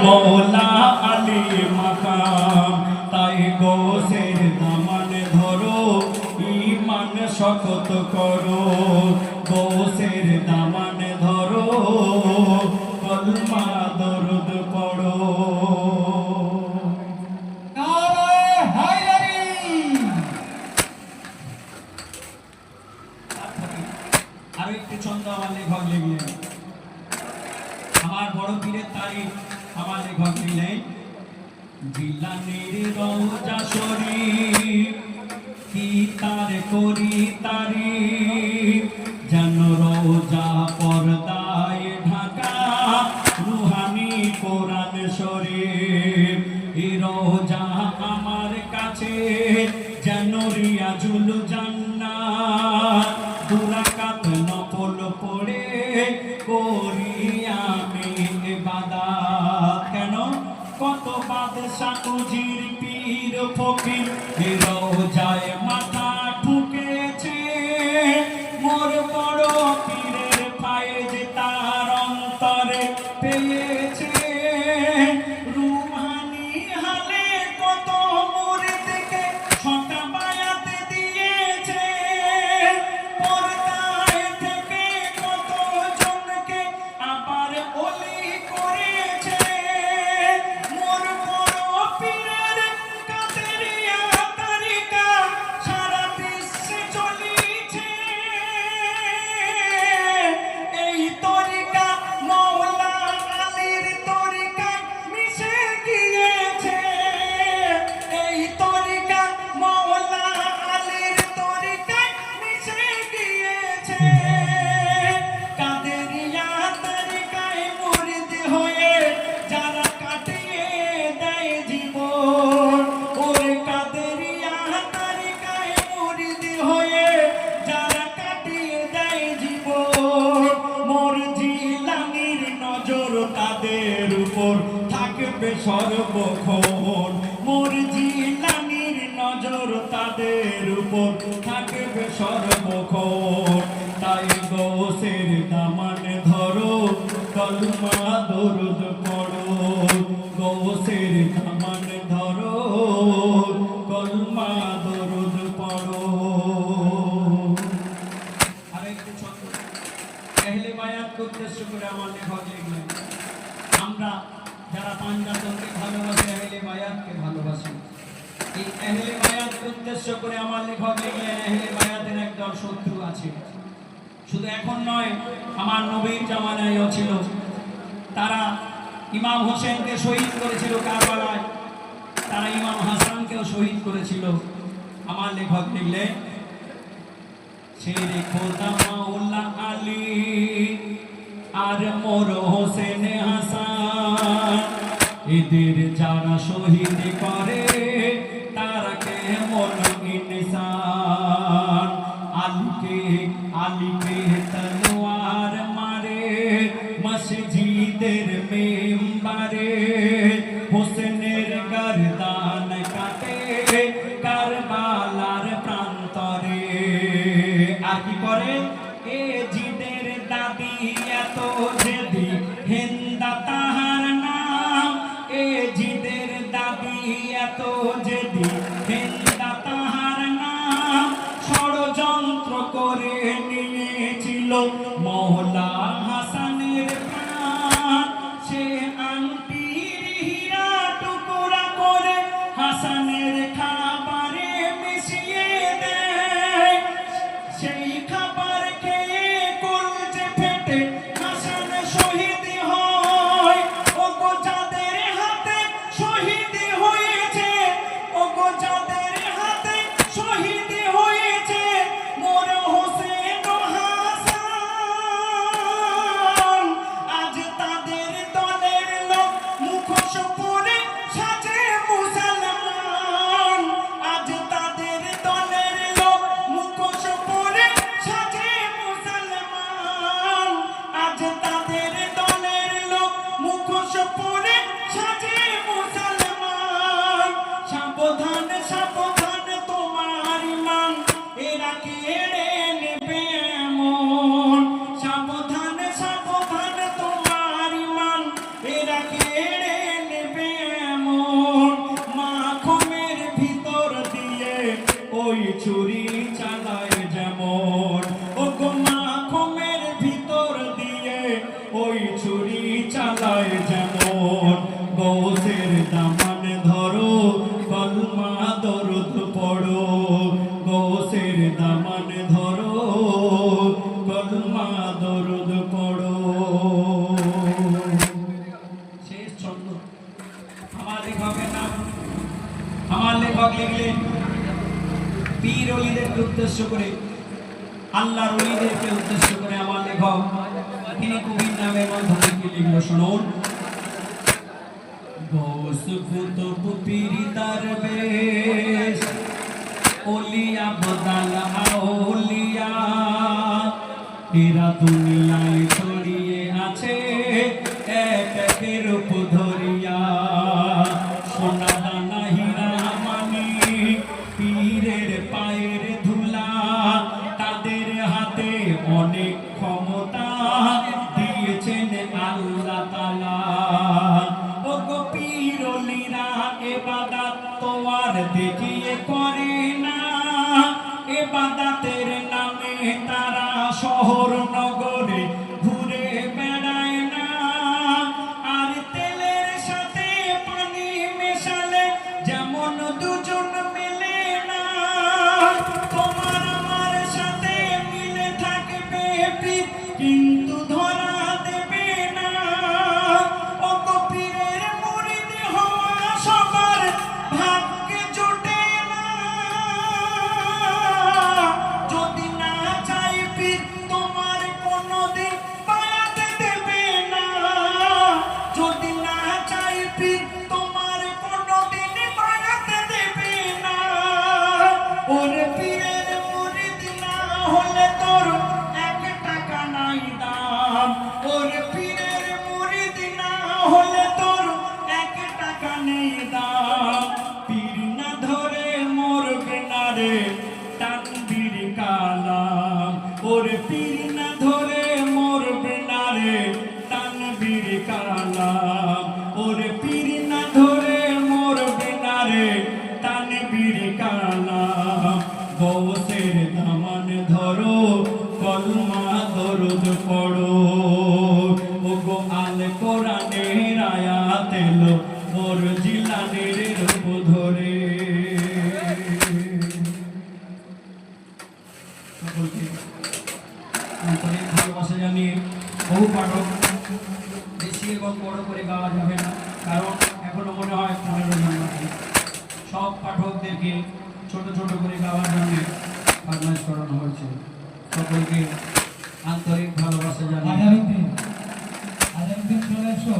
মৌলা আলী মাকাম। তাই গোসের দামান ধরো, ঈমান শক্ত করো, গোসের দামান ধরো, কলমা দরুদ পড়ো। আরো একটি ছন্দ আমার লেখক লিখলেন, আমার বড় পীরের তারিখ আমার লেখক লিখলেন। জিলানির রওজা শরীফ কি তার করি তারিফ, যেন রওজা পর্দায় ঢাকা রুহানি কোরআন শরীফ। এই রওজা আমার কাছে যেন রিয়াজুল জান্নাত, দুরাকাত নফল পড়ে করি আমি ইবাদত। কেন কত বাদশা উজির পীর ফকির এই রওজায় মাথা ঠুকেছে, মোর বড় পীরের ফায়েজ তার অন্তরে পেয়েছে। রুহানি হালে কত মুরিদকে শতা বায়াত দিয়েছে, পর্দায় থেকে কত জনকে আবার ওলি করেছে। মোর বড় পীরের কাদেরিয়া তরিকা সারা বিশ্বে চলিছে, এই তরিকা মৌলা আলীর তরিকায় মিশে গিয়েছে, এই তরিকা মৌলা আলীর তরিকায় মিশে গিয়েছে। কাদেরিয়া তরিকায় মুরিদ হয়ে যারা কাটিয়ে দেয় জীবন, ওরে কাদেরিয়া তরিকায় মুরিদ হয়ে যারা কাটিয়ে দেয় জীবন, মোর জিলানির নজর তাদের উপর থাকবে সর্বক্ষণ, মোর জিলানির নজর তাদের উপর থাকবে সর্বক্ষণ। তাই গোসের দামান ধরো, কলমা দরুদ পড়ো, গোসের দামান ধরো, কলমা দরুদ পড়ো। আরেকটু ছন্দ, আহলে বায়াতকে উদ্দেশ্য করে আমার লেখক লিখলেন, আমরা যারা পাঞ্জাতনকে ভালোবাসি, আহলে বায়াতকে ভালোবাসি। এই আহলে বায়াতকে উদ্দেশ্য করে আমার লেখক লিখলেন, আহলে বায়াতের একদল শত্রু আছে, শুধু এখন নয়, আমার নবীর জামানায়ও ছিল। তারা ইমাম হোসেনকে শহীদ করেছিল কারবালায়, তারা ইমাম হাসানকেও শহীদ করেছিল। আমার লেখক লিখলেন, শেরে খোদা মাওলা আলী আর মোর হোসেন হাসান, এদের যারা শহীদ করে তারা কেমন ইনসান। আলীকে তলোয়ার মারে মসজিদের মেম্বারে, হোসেনের গর্দান কাটে কারবালার প্রান্তরে। আর কি করে এ জিদের দাদি এত জেদি, হিন্দা তাহার নাম, এ জিদের দাদি এত জেদি, হিন্দা তাহার নাম। ষড়যন্ত্র করে নিয়েছিল মৌলা হাসানের প্রাণ, সে আংটির ছুরি চালায় যেমন, ও গো মাখমের ভিতর দিয়ে ওই ছুরি চালায় যেমন, গৌসের দামান ধরো কলমা দরুদ পড়ো, গৌসের দামান ধরো কলমা দরুদ পড়ো। শেষ ছন্দ। আমার লেখকের নাম, আমার লেখক লিখলেন পীর ওলিদেরকে উদ্দেশ্য করে, আল্লাহর ওলিদেরকে উদ্দেশ্য করে আমার লেখক তিনি কবির নামের মাধ্যমে কি লিখলো শুনুন। গৌস কুতুব পীর দরবেশ ওলিয়া বদল আউলিয়া, এরা দুনিয়ায় ছড়িয়ে আছে এক একের রূপ ধরিয়া, সোনা দানা হীরা মানিক পীরের পায়ের ধুলা, তাদের হাতে অনেক ক্ষমতা দিয়েছেন আল্লাহ তাআলা। ও গো পীর ওলিরা ইবাদত তো আর দেখিয়ে করে না, ইবাদতের নামে তারা শহর নগরে ঘুরে বেড়ায় না, আর তেলের সাথে পানি মেশালে যেমন দুজন মেলে না, তোমার আমার সাথে মিলে থাকবে পীর কিন্তু ধরা দেবে না। ও গো পীরের মুরিদ হওয়া সবার ভাগ্যে জোটে না, যদি না চাই পীর তোমার কোনোদিন বায়াত দেবে না, যদি না চাই পীর তোমার কোনোদিন বায়াত দেবে না। ওরে পীরের মুরিদ না হলে তোর এক টাকা নাই দাম, ওরে পীরের মুরিদ না হলে তোর এক টাকা নেই দাম, পীর না ধরে মরবে না রে তানবীর কালাম, ওরে পীর না ধরে মরবে না রে তানবীর কালাম, ওরে পীর না ধরে মরবে না রে তানবীর কালাম, গৌসের দামান ধরো কলমা দরুদ পড়ো, ও গো আল কোরআনের আয়াত এলো মোর জিলানের রূপ ধরে। সকলকে আন্তরিক ভালোবাসা জানিয়ে, বহু পাঠক বেশি এবং বড় করে গাওয়া যাবে না, কারণ এখনো মনে হয় 15 জন বাকি। সব পাঠকদেরকে ছোট ছোট করে গাওয়ার জন্য ফরমাইশ করানো হয়েছে। সকলকে আন্তরিক ভালোবাসা জানিয়ে আগামী দিন চলে এসো।